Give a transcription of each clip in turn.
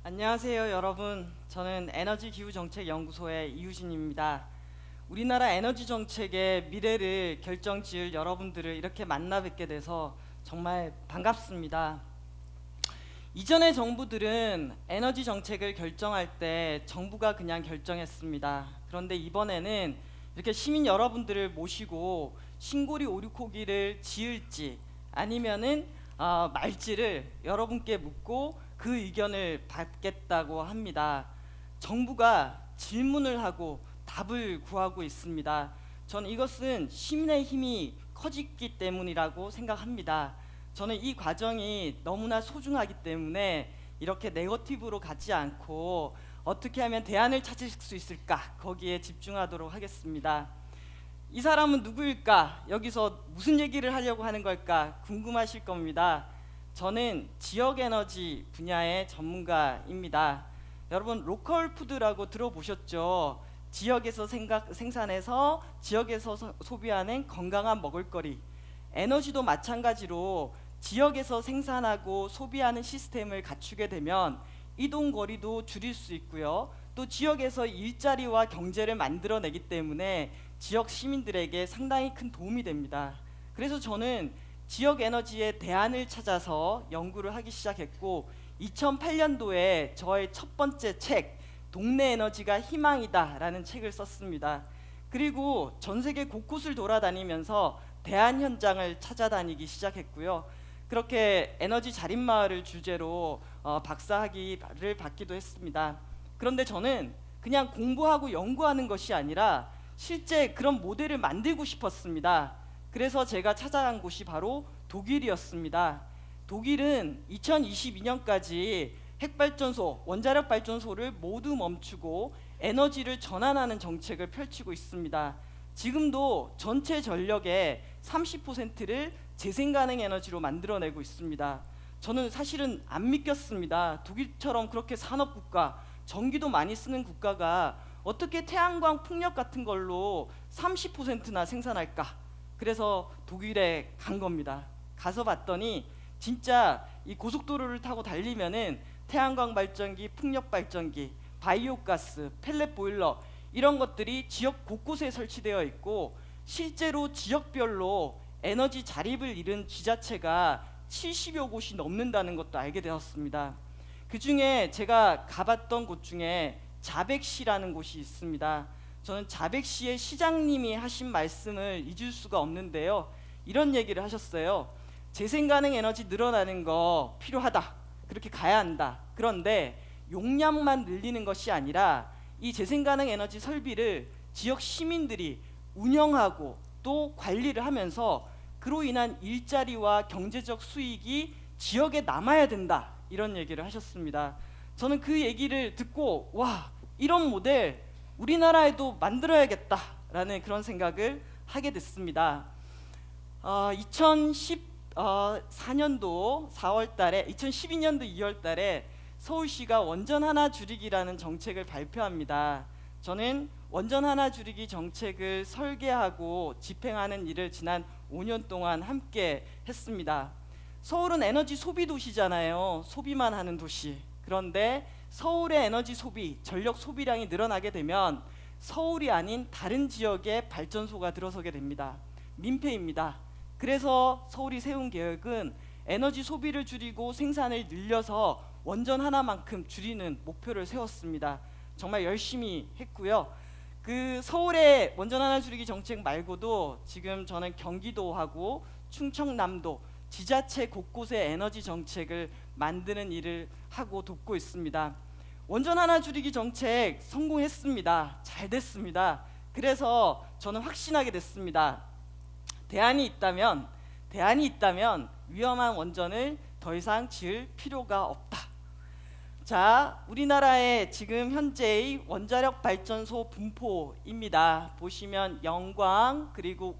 안녕하세요, 여러분. 저는 에너지기후정책연구소의 이유진입니다. 우리나라 에너지 정책의 미래를 결정지을 여러분들을 이렇게 만나 뵙게 돼서 정말 반갑습니다. 이전의 정부들은 에너지 정책을 결정할 때 정부가 그냥 결정했습니다. 그런데 이번에는 이렇게 시민 여러분들을 모시고 신고리 오륙호기를 지을지 아니면은 말지를 여러분께 묻고 그 의견을 받겠다고 합니다. 정부가 질문을 하고 답을 구하고 있습니다. 저는 이것은 시민의 힘이 커지기 때문이라고 생각합니다. 저는 이 과정이 너무나 소중하기 때문에 이렇게 네거티브로 가지 않고 어떻게 하면 대안을 찾을 수 있을까, 거기에 집중하도록 하겠습니다. 이 사람은 누구일까? 여기서 무슨 얘기를 하려고 하는 걸까 궁금하실 겁니다. 저는 지역 에너지 분야의 전문가입니다. 여러분, 로컬 푸드라고 들어보셨죠? 지역에서 생산해서 지역에서 소비하는 건강한 먹을거리. 에너지도 마찬가지로 지역에서 생산하고 소비하는 시스템을 갖추게 되면 이동 거리도 줄일 수 있고요. 또 지역에서 일자리와 경제를 만들어내기 때문에 지역 시민들에게 상당히 큰 도움이 됩니다. 그래서 저는 지역 에너지의 대안을 찾아서 연구를 하기 시작했고, 2008년도에 저의 첫 번째 책 동네 에너지가 희망이다 라는 책을 썼습니다. 그리고 전 세계 곳곳을 돌아다니면서 대안 현장을 찾아다니기 시작했고요. 그렇게 에너지 자립마을을 주제로 박사학위를 받기도 했습니다. 그런데 저는 그냥 공부하고 연구하는 것이 아니라 실제 그런 모델을 만들고 싶었습니다. 그래서 제가 찾아간 곳이 바로 독일이었습니다. 독일은 2022년까지 핵발전소, 원자력 발전소를 모두 멈추고 에너지를 전환하는 정책을 펼치고 있습니다. 지금도 전체 전력의 30%를 재생가능 에너지로 만들어내고 있습니다. 저는 사실은 안 믿겼습니다. 독일처럼 그렇게 산업국가, 전기도 많이 쓰는 국가가 어떻게 태양광 풍력 같은 걸로 30%나 생산할까? 그래서 독일에 간 겁니다. 가서 봤더니 진짜 이 고속도로를 타고 달리면은 태양광 발전기, 풍력 발전기, 바이오가스, 펠렛 보일러 이런 것들이 지역 곳곳에 설치되어 있고, 실제로 지역별로 에너지 자립을 이룬 지자체가 70여 곳이 넘는다는 것도 알게 되었습니다. 그 중에 제가 가봤던 곳 중에 자백시라는 곳이 있습니다. 저는 자백시의 시장님이 하신 말씀을 잊을 수가 없는데요. 이런 얘기를 하셨어요. 재생가능 에너지 늘어나는 거 필요하다. 그렇게 가야 한다. 그런데 용량만 늘리는 것이 아니라 이 재생가능 에너지 설비를 지역 시민들이 운영하고 또 관리를 하면서 그로 인한 일자리와 경제적 수익이 지역에 남아야 된다. 이런 얘기를 하셨습니다. 저는 그 얘기를 듣고 와, 이런 모델 우리나라에도 만들어야겠다라는 그런 생각을 하게 됐습니다. 2014년도 4월달에 2012년도 2월달에 서울시가 원전 하나 줄이기라는 정책을 발표합니다. 저는 원전 하나 줄이기 정책을 설계하고 집행하는 일을 지난 5년 동안 함께 했습니다. 서울은 에너지 소비 도시잖아요. 소비만 하는 도시. 그런데 서울의 에너지 소비, 전력 소비량이 늘어나게 되면 서울이 아닌 다른 지역에 발전소가 들어서게 됩니다. 민폐입니다. 그래서 서울이 세운 계획은 에너지 소비를 줄이고 생산을 늘려서 원전 하나만큼 줄이는 목표를 세웠습니다. 정말 열심히 했고요. 그 서울의 원전 하나 줄이기 정책 말고도 지금 저는 경기도하고 충청남도 지자체 곳곳에 에너지 정책을 만드는 일을 하고 돕고 있습니다. 원전 하나 줄이기 정책 성공했습니다. 잘 됐습니다. 그래서 저는 확신하게 됐습니다. 대안이 있다면 위험한 원전을 더 이상 지을 필요가 없다. 자, 우리나라의 지금 현재의 원자력 발전소 분포입니다. 보시면 영광, 그리고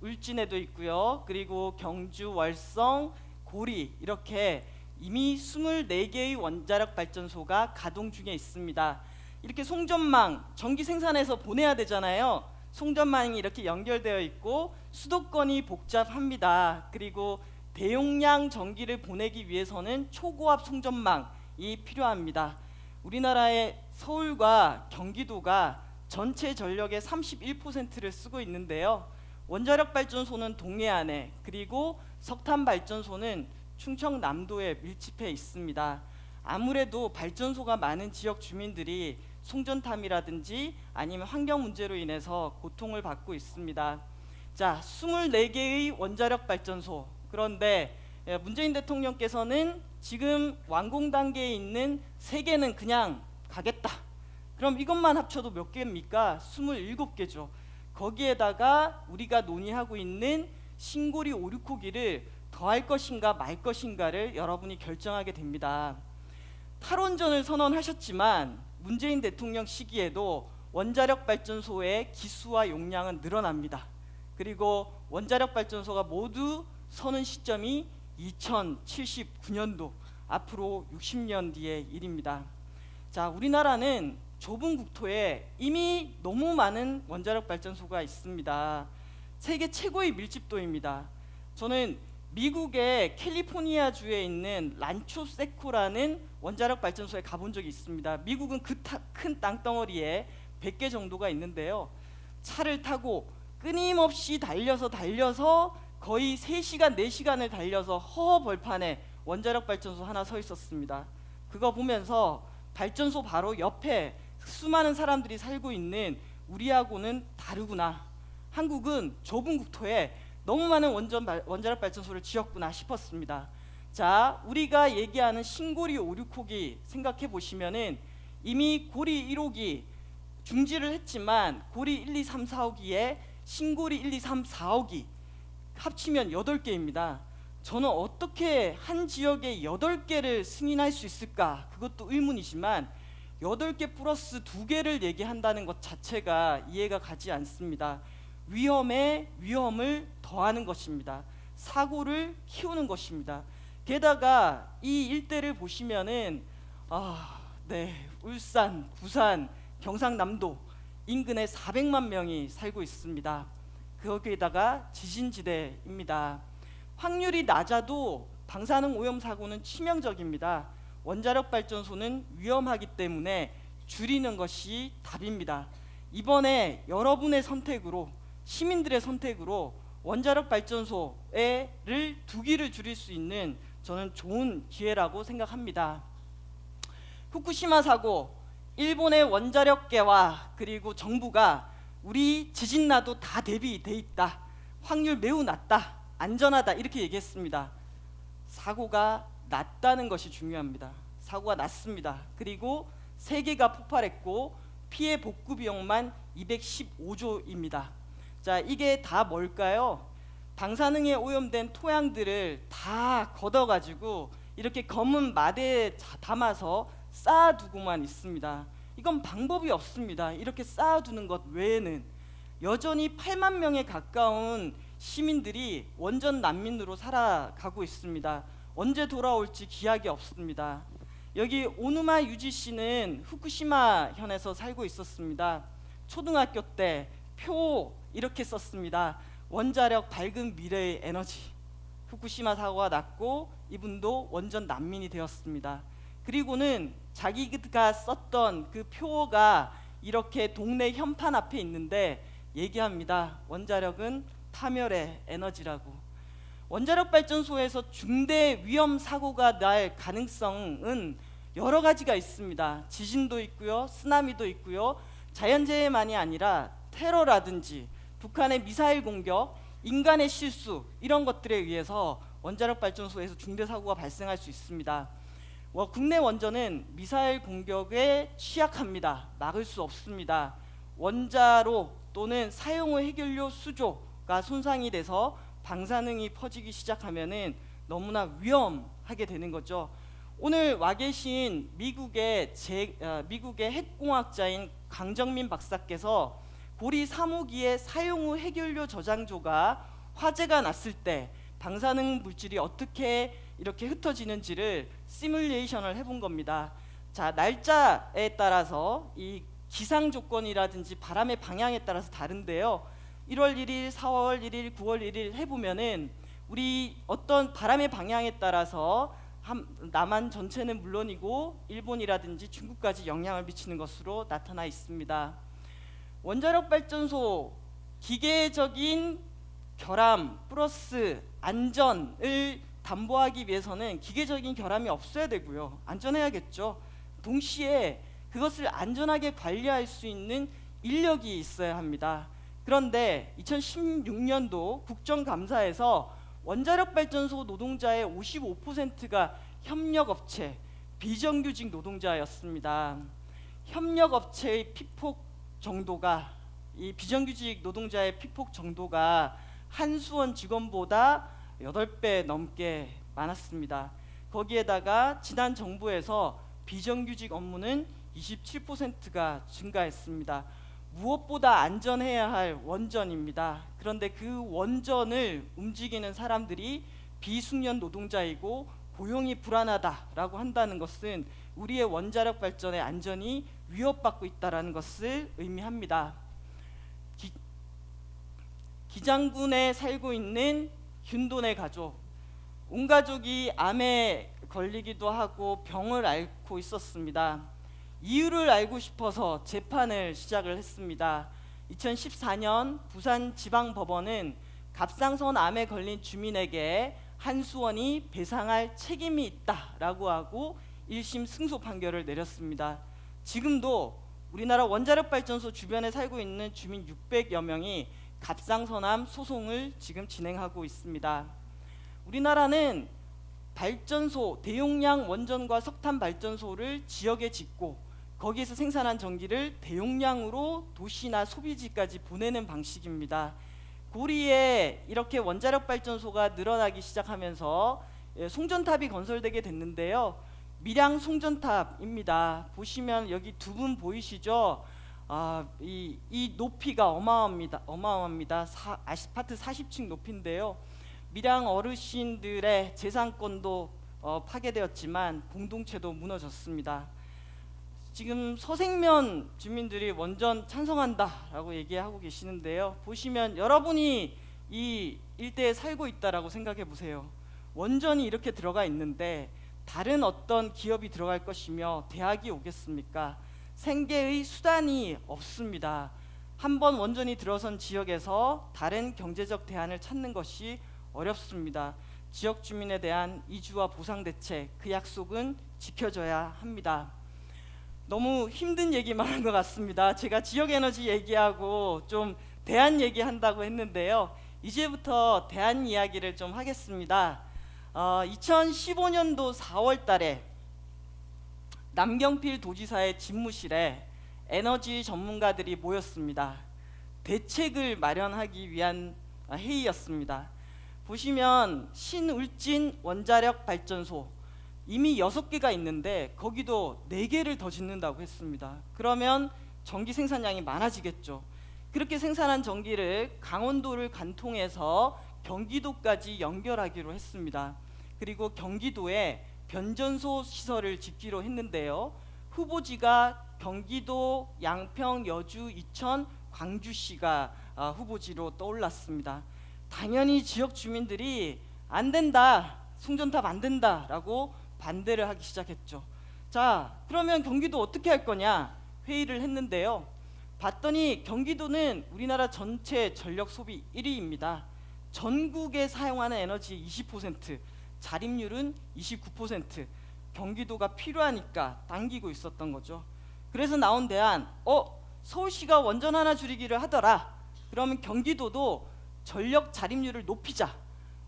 울진에도 있고요. 그리고 경주, 월성, 고리, 이렇게 이미 24개의 원자력 발전소가 가동 중에 있습니다. 이렇게 송전망, 전기 생산해서 보내야 되잖아요. 송전망이 이렇게 연결되어 있고 수도권이 복잡합니다. 그리고 대용량 전기를 보내기 위해서는 초고압 송전망, 필요합니다. 우리나라의 서울과 경기도가 전체 전력의 31%를 쓰고 있는데요. 원자력 발전소는 동해안에, 그리고 석탄 발전소는 충청남도에 밀집해 있습니다. 아무래도 발전소가 많은 지역 주민들이 송전탐이라든지 아니면 환경 문제로 인해서 고통을 받고 있습니다. 자, 24개의 원자력 발전소. 그런데 문재인 대통령께서는 지금 완공 단계에 있는 3개는 그냥 가겠다. 그럼 이것만 합쳐도 몇 개입니까? 27개죠. 거기에다가 우리가 논의하고 있는 신고리 5, 6호기를 더할 것인가 말 것인가를 여러분이 결정하게 됩니다. 탈원전을 선언하셨지만 문재인 대통령 시기에도 원자력 발전소의 기수와 용량은 늘어납니다. 그리고 원자력 발전소가 모두 서는 시점이 2079년도, 앞으로 60년 뒤의 일입니다. 자, 우리나라는 좁은 국토에 이미 너무 많은 원자력 발전소가 있습니다. 세계 최고의 밀집도입니다. 저는 미국의 캘리포니아 주에 있는 란초세코라는 원자력 발전소에 가본 적이 있습니다. 미국은 그 큰 땅덩어리에 100개 정도가 있는데요. 차를 타고 끊임없이 달려서 거의 3시간, 4시간을 달려서 허허벌판에 원자력 발전소 하나 서 있었습니다. 그거 보면서 발전소 바로 옆에 수많은 사람들이 살고 있는 우리하고는 다르구나. 한국은 좁은 국토에 너무 많은 원자력 발전소를 지었구나 싶었습니다. 자, 우리가 얘기하는 신고리 5, 6호기 생각해 보시면은 이미 고리 1호기 중지를 했지만 고리 1, 2, 3, 4호기에 신고리 1, 2, 3, 4호기 합치면 8개입니다. 저는 어떻게 한 지역에 8개를 승인할 수 있을까? 그것도 의문이지만 8개 플러스 2개를 얘기한다는 것 자체가 이해가 가지 않습니다. 위험에 위험을 더하는 것입니다. 사고를 키우는 것입니다. 게다가 이 일대를 보시면은 울산, 부산, 경상남도 인근에 400만 명이 살고 있습니다. 거기에다가 지진지대입니다. 확률이 낮아도 방사능 오염 사고는 치명적입니다. 원자력 발전소는 위험하기 때문에 줄이는 것이 답입니다. 이번에 여러분의 선택으로, 시민들의 선택으로 원자력 발전소를 2기를 줄일 수 있는 저는 좋은 기회라고 생각합니다. 후쿠시마 사고, 일본의 원자력계와 그리고 정부가 우리 지진 나도 다 대비돼 있다, 확률 매우 낮다, 안전하다 이렇게 얘기했습니다. 사고가 났다는 것이 중요합니다. 사고가 났습니다. 그리고 3개가 폭발했고 피해 복구 비용만 215조입니다. 자, 이게 다 뭘까요? 방사능에 오염된 토양들을 다 걷어가지고 이렇게 검은 마대에 담아서 쌓아두고만 있습니다. 이건 방법이 없습니다. 이렇게 쌓아두는 것 외에는. 여전히 8만 명에 가까운 시민들이 원전 난민으로 살아가고 있습니다. 언제 돌아올지 기약이 없습니다. 여기 오누마 유지 씨는 후쿠시마 현에서 살고 있었습니다. 초등학교 때 표 이렇게 썼습니다. 원자력 밝은 미래의 에너지. 후쿠시마 사고가 났고 이분도 원전 난민이 되었습니다. 그리고는 자기가 썼던 그 표가 이렇게 동네 현판 앞에 있는데 얘기합니다. 원자력은 파멸의 에너지라고. 원자력 발전소에서 중대 위험 사고가 날 가능성은 여러 가지가 있습니다. 지진도 있고요, 쓰나미도 있고요, 자연재해만이 아니라 테러라든지 북한의 미사일 공격, 인간의 실수 이런 것들에 의해서 원자력 발전소에서 중대 사고가 발생할 수 있습니다. 국내 원전은 미사일 공격에 취약합니다. 막을 수 없습니다. 원자로 또는 사용 후 해결료 수조가 손상이 돼서 방사능이 퍼지기 시작하면은 너무나 위험하게 되는 거죠. 오늘 와 계신 미국의 핵공학자인 강정민 박사께서 고리 3호기의 사용 후 해결료 저장조가 화재가 났을 때 방사능 물질이 어떻게 이렇게 흩어지는지를 시뮬레이션을 해본 겁니다. 자, 날짜에 따라서 이 기상 조건이라든지 바람의 방향에 따라서 다른데요. 1월 1일, 4월 1일, 9월 1일 해보면은 우리 어떤 바람의 방향에 따라서 남한 전체는 물론이고 일본이라든지 중국까지 영향을 미치는 것으로 나타나 있습니다. 원자력 발전소 기계적인 결함 플러스 안전을 담보하기 위해서는 기계적인 결함이 없어야 되고요. 안전해야겠죠. 동시에 그것을 안전하게 관리할 수 있는 인력이 있어야 합니다. 그런데 2016년도 국정감사에서 원자력 발전소 노동자의 55%가 협력업체, 비정규직 노동자였습니다. 협력업체의 피폭 정도가, 이 비정규직 노동자의 피폭 정도가 한수원 직원보다 8배 넘게 많았습니다. 거기에다가 지난 정부에서 비정규직 업무는 27%가 증가했습니다. 무엇보다 안전해야 할 원전입니다. 그런데 그 원전을 움직이는 사람들이 비숙련 노동자이고 고용이 불안하다라고 한다는 것은 우리의 원자력 발전의 안전이 위협받고 있다는 것을 의미합니다. 기장군에 살고 있는 윤돈의 가족, 온 가족이 암에 걸리기도 하고 병을 앓고 있었습니다. 이유를 알고 싶어서 재판을 시작을 했습니다. 2014년 부산지방법원은 갑상선 암에 걸린 주민에게 한수원이 배상할 책임이 있다라고 하고 1심 승소 판결을 내렸습니다. 지금도 우리나라 원자력 발전소 주변에 살고 있는 주민 600여 명이 갑상선암 소송을 지금 진행하고 있습니다. 우리나라는 발전소, 대용량 원전과 석탄 발전소를 지역에 짓고 거기에서 생산한 전기를 대용량으로 도시나 소비지까지 보내는 방식입니다. 고리에 이렇게 원자력 발전소가 늘어나기 시작하면서 송전탑이 건설되게 됐는데요. 밀양 송전탑입니다. 보시면 여기 두 분 보이시죠? 이 높이가 어마어마합니다. 아파트 40층 높이인데요. 밀양 어르신들의 재산권도 파괴되었지만 공동체도 무너졌습니다. 지금 서생면 주민들이 원전 찬성한다라고 얘기하고 계시는데요. 보시면 여러분이 이 일대에 살고 있다라고 생각해 보세요. 원전이 이렇게 들어가 있는데 다른 어떤 기업이 들어갈 것이며 대학이 오겠습니까? 생계의 수단이 없습니다. 한번 원전이 들어선 지역에서 다른 경제적 대안을 찾는 것이 어렵습니다. 지역 주민에 대한 이주와 보상 대책, 그 약속은 지켜져야 합니다. 너무 힘든 얘기만 한 것 같습니다. 제가 지역 에너지 얘기하고 좀 대안 얘기한다고 했는데요. 이제부터 대안 이야기를 좀 하겠습니다. 2015년도 4월 달에 남경필 도지사의 집무실에 에너지 전문가들이 모였습니다. 대책을 마련하기 위한 회의였습니다. 보시면 신울진 원자력 발전소 이미 6개가 있는데 거기도 4개를 더 짓는다고 했습니다. 그러면 전기 생산량이 많아지겠죠. 그렇게 생산한 전기를 강원도를 관통해서 경기도까지 연결하기로 했습니다. 그리고 경기도에 변전소 시설을 짓기로 했는데요. 후보지가 경기도, 양평, 여주, 이천, 광주시가 후보지로 떠올랐습니다. 당연히 지역 주민들이 안 된다, 송전탑 안 된다라고 반대를 하기 시작했죠. 자, 그러면 경기도 어떻게 할 거냐 회의를 했는데요. 봤더니 경기도는 우리나라 전체 전력 소비 1위입니다. 전국에 사용하는 에너지 20%, 자립률은 29%. 경기도가 필요하니까 당기고 있었던 거죠. 그래서 나온 대안, 서울시가 원전 하나 줄이기를 하더라. 그러면 경기도도 전력 자립률을 높이자.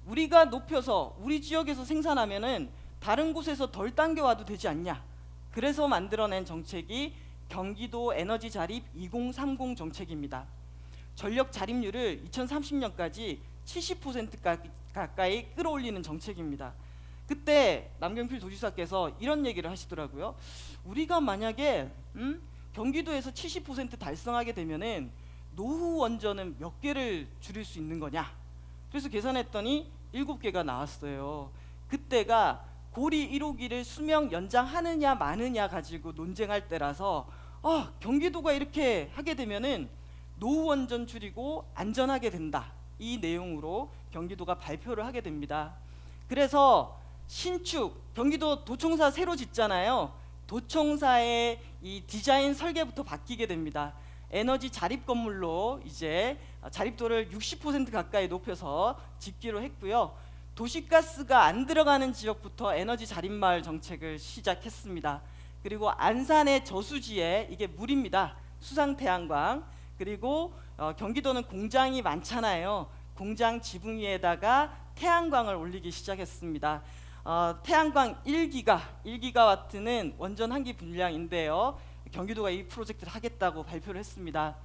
우리가 높여서 우리 지역에서 생산하면은 다른 곳에서 덜 당겨와도 되지 않냐. 그래서 만들어낸 정책이 경기도 에너지 자립 2030 정책입니다. 전력 자립률을 2030년까지 70% 가까이 끌어올리는 정책입니다. 그때 남경필 도지사께서 이런 얘기를 하시더라고요. 우리가 만약에 경기도에서 70% 달성하게 되면은 노후 원전은 몇 개를 줄일 수 있는 거냐. 그래서 계산했더니 7개가 나왔어요. 그때가 고리 1호기를 수명 연장하느냐 마느냐 가지고 논쟁할 때라서 경기도가 이렇게 하게 되면은 노후 원전 줄이고 안전하게 된다. 이 내용으로 경기도가 발표를 하게 됩니다. 그래서 신축, 경기도 도청사 새로 짓잖아요. 도청사의 이 디자인 설계부터 바뀌게 됩니다. 에너지 자립 건물로 이제 자립도를 60% 가까이 높여서 짓기로 했고요. 도시가스가 안 들어가는 지역부터 에너지 자립마을 정책을 시작했습니다. 그리고 안산의 저수지에 이게 물입니다. 수상태양광. 그리고 경기도는 공장이 많잖아요. 공장 지붕 위에다가 태양광을 올리기 시작했습니다. 태양광 1기가와트는 원전 한기 분량인데요. 경기도가 이 프로젝트를 하겠다고 발표를 했습니다.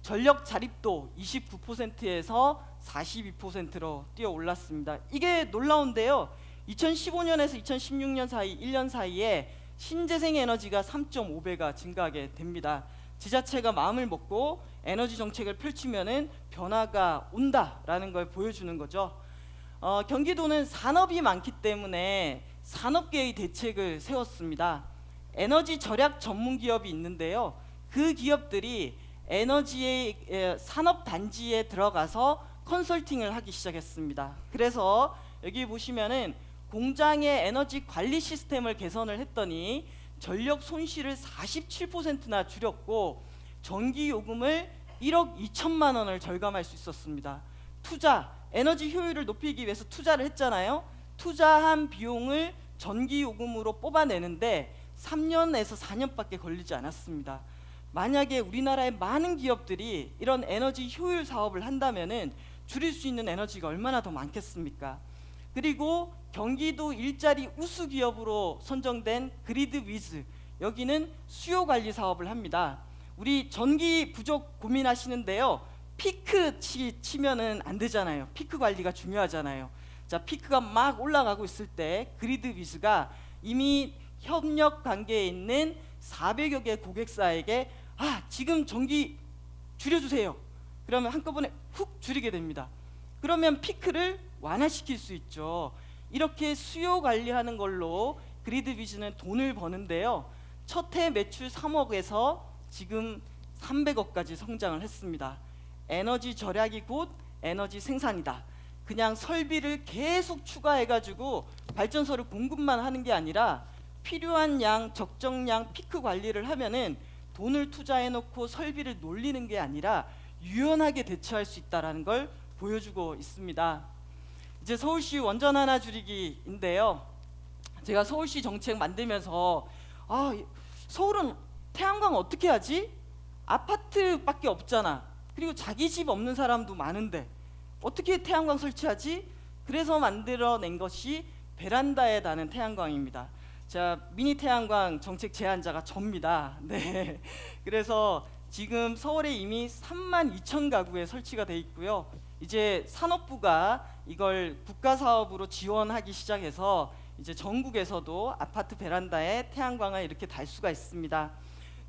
전력 자립도 29%에서 42%로 뛰어 올랐습니다. 이게 놀라운데요. 2015년에서 2016년 사이 1년 사이에 신재생 에너지가 3.5배가 증가하게 됩니다. 지자체가 마음을 먹고 에너지 정책을 펼치면은 변화가 온다라는 걸 보여주는 거죠. 경기도는 산업이 많기 때문에 산업계의 대책을 세웠습니다. 에너지 절약 전문 기업이 있는데요. 그 기업들이 에너지의 산업 단지에 들어가서 컨설팅을 하기 시작했습니다. 그래서 여기 보시면은 공장의 에너지 관리 시스템을 개선을 했더니 전력 손실을 47%나 줄였고 전기 요금을 1억 2천만 원을 절감할 수 있었습니다. 투자, 에너지 효율을 높이기 위해서 투자를 했잖아요. 투자한 비용을 전기 요금으로 뽑아내는데 3년에서 4년밖에 걸리지 않았습니다. 만약에 우리나라의 많은 기업들이 이런 에너지 효율 사업을 한다면은 줄일 수 있는 에너지가 얼마나 더 많겠습니까? 그리고 경기도 일자리 우수 기업으로 선정된 그리드 위즈, 여기는 수요 관리 사업을 합니다. 우리 전기 부족 고민하시는데요. 피크 치면은 안 되잖아요. 피크 관리가 중요하잖아요. 자, 피크가 막 올라가고 있을 때 그리드 위즈가 이미 협력 관계에 있는 400여 개 고객사에게 지금 전기 줄여주세요. 그러면 한꺼번에 훅 줄이게 됩니다. 그러면 피크를 완화시킬 수 있죠. 이렇게 수요 관리하는 걸로 그리드 비즈는 돈을 버는데요. 첫 해 매출 3억에서 지금 300억까지 성장을 했습니다. 에너지 절약이 곧 에너지 생산이다. 그냥 설비를 계속 추가해가지고 발전소를 공급만 하는 게 아니라 필요한 양, 적정량 피크 관리를 하면은 돈을 투자해놓고 설비를 놀리는 게 아니라 유연하게 대처할 수 있다는 걸 보여주고 있습니다. 이제 서울시 원전 하나 줄이기인데요. 제가 서울시 정책 만들면서 서울은 태양광 어떻게 하지? 아파트밖에 없잖아. 그리고 자기 집 없는 사람도 많은데 어떻게 태양광 설치하지? 그래서 만들어낸 것이 베란다에 다는 태양광입니다. 자, 미니 태양광 정책 제안자가 접니다. 네. 그래서 지금 서울에 이미 32,000가구에 설치가 돼 있고요. 이제 산업부가 이걸 국가 사업으로 지원하기 시작해서 이제 전국에서도 아파트 베란다에 태양광을 이렇게 달 수가 있습니다.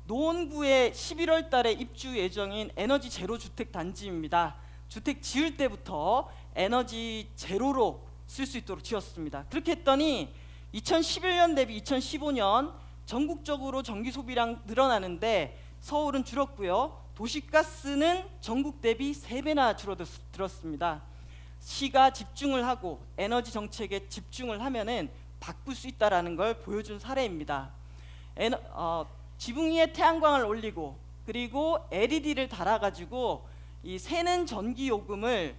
노원구에 11월 달에 입주 예정인 에너지 제로 주택 단지입니다. 주택 지을 때부터 에너지 제로로 쓸 수 있도록 지었습니다. 그렇게 했더니 2011년 대비 2015년 전국적으로 전기 소비량 늘어나는데 서울은 줄었고요. 도시가스는 전국 대비 3배나 줄어들었습니다. 시가 집중을 하고 에너지 정책에 집중을 하면은 바꿀 수 있다라는 걸 보여준 사례입니다. 지붕 위에 태양광을 올리고 그리고 LED를 달아가지고 이 새는 전기 요금을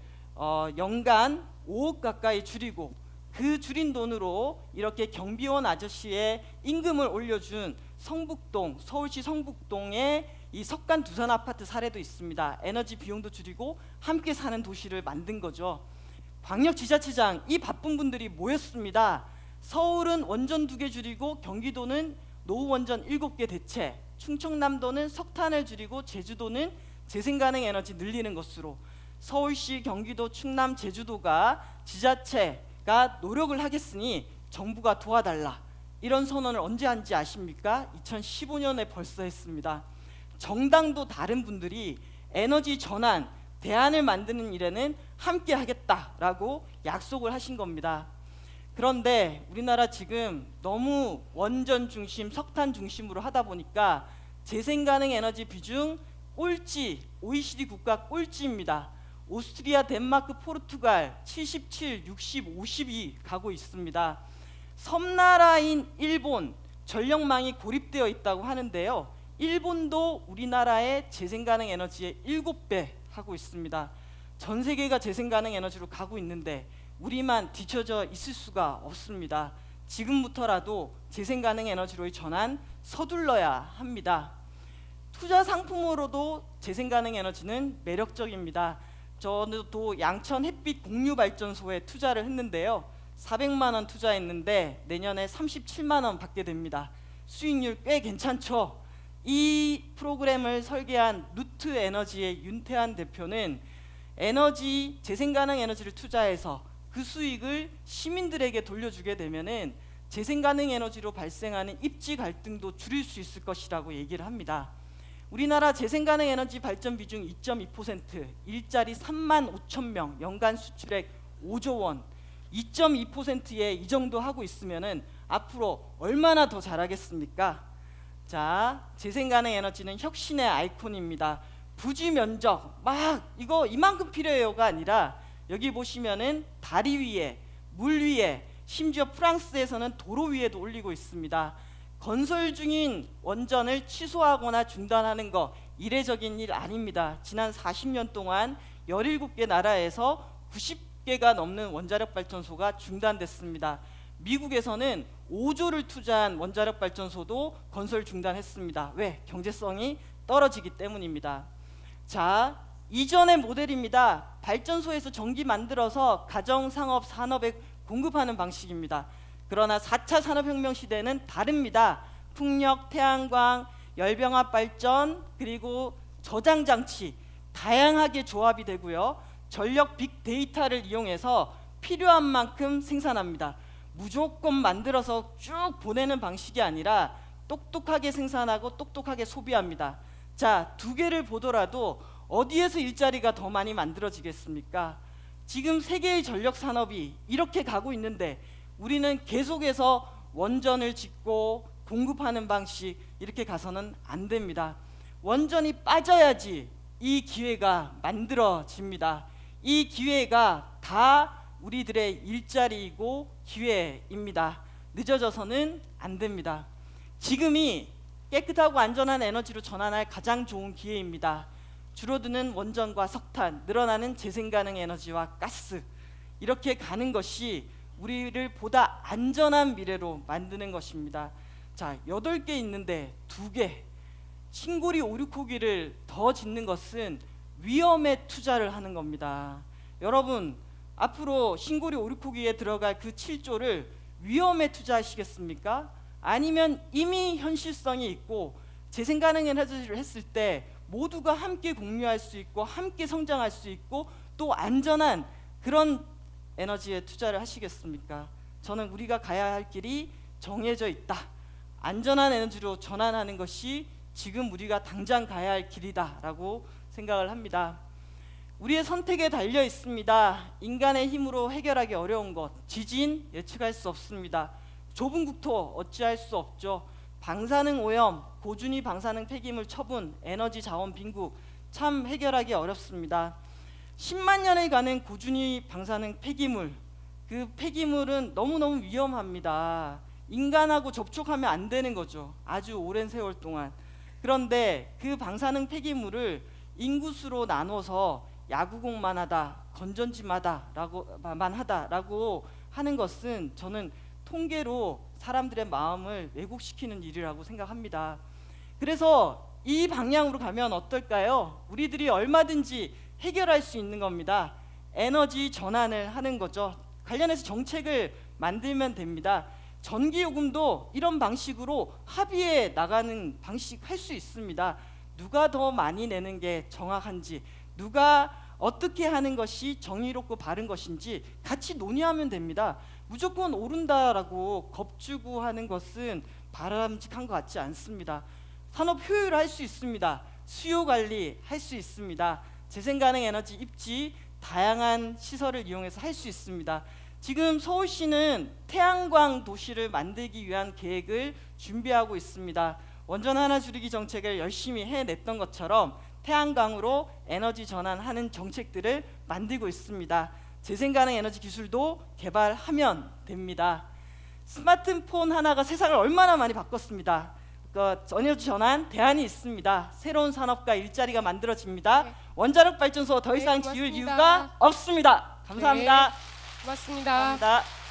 연간 5억 가까이 줄이고 그 줄인 돈으로 이렇게 경비원 아저씨의 임금을 올려준 서울시 성북동의 이 석간 두산 아파트 사례도 있습니다. 에너지 비용도 줄이고 함께 사는 도시를 만든 거죠. 광역지자체장 이 바쁜 분들이 모였습니다. 서울은 원전 2개 줄이고 경기도는 노후원전 7개 대체, 충청남도는 석탄을 줄이고 제주도는 재생가능 에너지 늘리는 것으로 서울시, 경기도, 충남, 제주도가 지자체가 노력을 하겠으니 정부가 도와달라. 이런 선언을 언제 한지 아십니까? 2015년에 벌써 했습니다. 정당도 다른 분들이 에너지 전환, 대안을 만드는 일에는 함께 하겠다라고 약속을 하신 겁니다. 그런데 우리나라 지금 너무 원전 중심, 석탄 중심으로 하다 보니까 재생가능 에너지 비중 꼴찌, OECD 국가 꼴찌입니다. 오스트리아, 덴마크, 포르투갈 77, 60, 52 가고 있습니다. 섬나라인 일본 전력망이 고립되어 있다고 하는데요. 일본도 우리나라의 재생가능 에너지의 7배 하고 있습니다. 전 세계가 재생가능 에너지로 가고 있는데 우리만 뒤처져 있을 수가 없습니다. 지금부터라도 재생가능 에너지로의 전환 서둘러야 합니다. 투자 상품으로도 재생가능 에너지는 매력적입니다. 저도 양천 햇빛 공유발전소에 투자를 했는데요. 400만 원 투자했는데 내년에 37만 원 받게 됩니다. 수익률 꽤 괜찮죠? 이 프로그램을 설계한 루트에너지의 윤태한 대표는 에너지 재생가능 에너지를 투자해서 그 수익을 시민들에게 돌려주게 되면은 재생가능 에너지로 발생하는 입지 갈등도 줄일 수 있을 것이라고 얘기를 합니다. 우리나라 재생가능 에너지 발전 비중 2.2%, 일자리 3만 5천 명, 연간 수출액 5조 원, 2.2%에 이 정도 하고 있으면은 앞으로 얼마나 더 잘하겠습니까? 자, 재생가능 에너지는 혁신의 아이콘입니다. 부지 면적 막 이거 이만큼 필요해요가 아니라 여기 보시면은 다리 위에, 물 위에, 심지어 프랑스에서는 도로 위에도 올리고 있습니다. 건설 중인 원전을 취소하거나 중단하는 거 이례적인 일 아닙니다. 지난 40년 동안 17개 나라에서 90개가 넘는 원자력 발전소가 중단됐습니다. 미국에서는 5조를 투자한 원자력 발전소도 건설 중단했습니다. 왜? 경제성이 떨어지기 때문입니다. 자, 이전의 모델입니다. 발전소에서 전기 만들어서 가정, 상업, 산업에 공급하는 방식입니다. 그러나 4차 산업혁명 시대는 다릅니다. 풍력, 태양광, 열병합 발전, 그리고 저장장치 다양하게 조합이 되고요. 전력 빅데이터를 이용해서 필요한 만큼 생산합니다. 무조건 만들어서 쭉 보내는 방식이 아니라 똑똑하게 생산하고 똑똑하게 소비합니다. 자, 두 개를 보더라도 어디에서 일자리가 더 많이 만들어지겠습니까? 지금 세계의 전력 산업이 이렇게 가고 있는데 우리는 계속해서 원전을 짓고 공급하는 방식 이렇게 가서는 안 됩니다. 원전이 빠져야지 이 기회가 만들어집니다. 이 기회가 다 우리들의 일자리이고 기회입니다. 늦어져서는 안 됩니다. 지금이 깨끗하고 안전한 에너지로 전환할 가장 좋은 기회입니다. 줄어드는 원전과 석탄, 늘어나는 재생가능 에너지와 가스 이렇게 가는 것이 우리를 보다 안전한 미래로 만드는 것입니다. 자, 8개 있는데 2개 신고리 오륙호기를 더 짓는 것은 위험에 투자를 하는 겁니다. 여러분, 앞으로 신고리 오륙호기에 들어갈 그 7조를 위험에 투자하시겠습니까? 아니면 이미 현실성이 있고 재생가능 에너지를 했을 때 모두가 함께 공유할 수 있고 함께 성장할 수 있고 또 안전한 그런 에너지에 투자를 하시겠습니까? 저는 우리가 가야 할 길이 정해져 있다. 안전한 에너지로 전환하는 것이 지금 우리가 당장 가야 할 길이다라고 생각을 합니다. 우리의 선택에 달려 있습니다. 인간의 힘으로 해결하기 어려운 것, 지진 예측할 수 없습니다. 좁은 국토 어찌할 수 없죠. 방사능 오염, 고준위 방사능 폐기물 처분, 에너지 자원 빈국 참 해결하기 어렵습니다. 10만 년에 가는 고준위 방사능 폐기물, 그 폐기물은 너무너무 위험합니다. 인간하고 접촉하면 안 되는 거죠. 아주 오랜 세월 동안. 그런데 그 방사능 폐기물을 인구수로 나눠서 야구공만 하다, 건전지만 하다라고 하는 것은 저는 통계로 사람들의 마음을 왜곡시키는 일이라고 생각합니다. 그래서 이 방향으로 가면 어떨까요? 우리들이 얼마든지 해결할 수 있는 겁니다. 에너지 전환을 하는 거죠. 관련해서 정책을 만들면 됩니다. 전기요금도 이런 방식으로 합의해 나가는 방식 할 수 있습니다. 누가 더 많이 내는 게 정확한지, 누가 어떻게 하는 것이 정의롭고 바른 것인지 같이 논의하면 됩니다. 무조건 오른다라고 겁주고 하는 것은 바람직한 것 같지 않습니다. 산업 효율 할 수 있습니다. 수요 관리 할 수 있습니다. 재생가능 에너지 입지 다양한 시설을 이용해서 할 수 있습니다. 지금 서울시는 태양광 도시를 만들기 위한 계획을 준비하고 있습니다. 원전 하나 줄이기 정책을 열심히 해냈던 것처럼 태양광으로 에너지 전환하는 정책들을 만들고 있습니다. 재생가능 에너지 기술도 개발하면 됩니다. 스마트폰 하나가 세상을 얼마나 많이 바꿨습니다. 에너지 전환 대안이 있습니다. 새로운 산업과 일자리가 만들어집니다. 네. 원자력 발전소 더 네, 이상 지을 고맙습니다. 이유가 없습니다. 감사합니다. 네, 고맙습니다. 감사합니다.